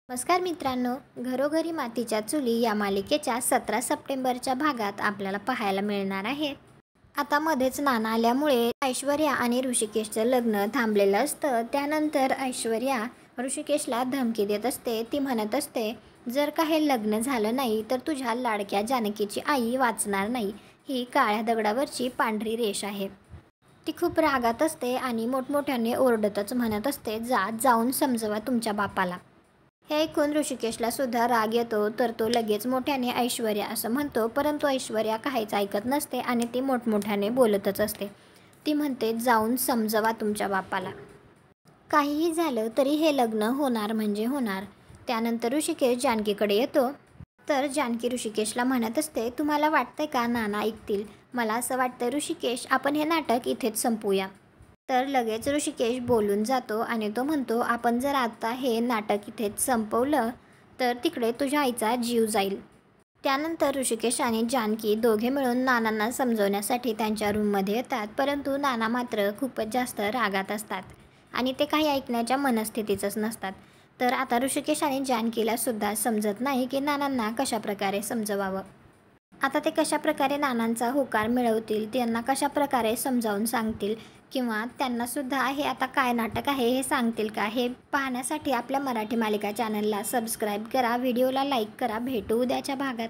नमस्कार मित्रांनो, घरोघरी मातीच्या चुली या मालिकेच्या 17 सप्टेंबरच्या भागात आपल्याला पाहायला मिळणार आहे. आता मध्येच नाना आल्यामुळे ऐश्वर्या आणि ऋषिकेशचं लग्न थांबलेलं असतं. त्यानंतर ऐश्वर्या ऋषिकेशला धमकी देत असते. ती म्हणत असते, जर का हे लग्न झालं नाही तर तुझ्या लाडक्या जानकीची आई वाचणार नाही. ही काळ्या दगडावरची पांढरी रेष आहे. ती खूप रागात असते आणि मोठमोठ्याने ओरडतच म्हणत असते, जाऊन समजवा तुमच्या बापाला. हे ऐकून ऋषिकेशला सुद्धा राग येतो, तर तो लगेच मोठ्याने ऐश्वर्या असं म्हणतो. परंतु ऐश्वर्या काहीच ऐकत नसते आणि ती मोठमोठ्याने बोलतच असते. ती म्हणते, जाऊन समजवा तुमच्या बापाला. काहीही झालं तरी हे लग्न होणार म्हणजे होणार. त्यानंतर ऋषिकेश जानकीकडे येतो. तर जानकी ऋषिकेशला म्हणत असते, तुम्हाला वाटतंय का नाना ऐकतील? मला असं वाटतं ऋषिकेश, आपण हे नाटक इथेच संपवूया. तर लगेच ऋषिकेश बोलून जातो आणि तो म्हणतो, आपण जर आता हे नाटक इथेच संपवलं तर तिकडे तुझ्या आईचा जीव जाईल. त्यानंतर ऋषिकेश आणि जानकी दोघे मिळून नानांना समजवण्यासाठी त्यांच्या रूममध्ये येतात. परंतु नाना मात्र खूपच जास्त रागात असतात आणि ते काही ऐकण्याच्या मनस्थितीतच नसतात. तर आता ऋषिकेश आणि जानकीला सुद्धा समजत नाही की नानांना कशाप्रकारे समजवावं. आता ते कशाप्रकारे नानांचा होकार मिळवतील, त्यांना कशाप्रकारे समजावून सांगतील किंवा त्यांनासुद्धा हे आता काय नाटक आहे हे सांगतील का, हे पाहण्यासाठी आपल्या मराठी मालिका चॅनलला सबस्क्राईब करा, व्हिडिओला लाईक करा. भेटू उद्याच्या भागात.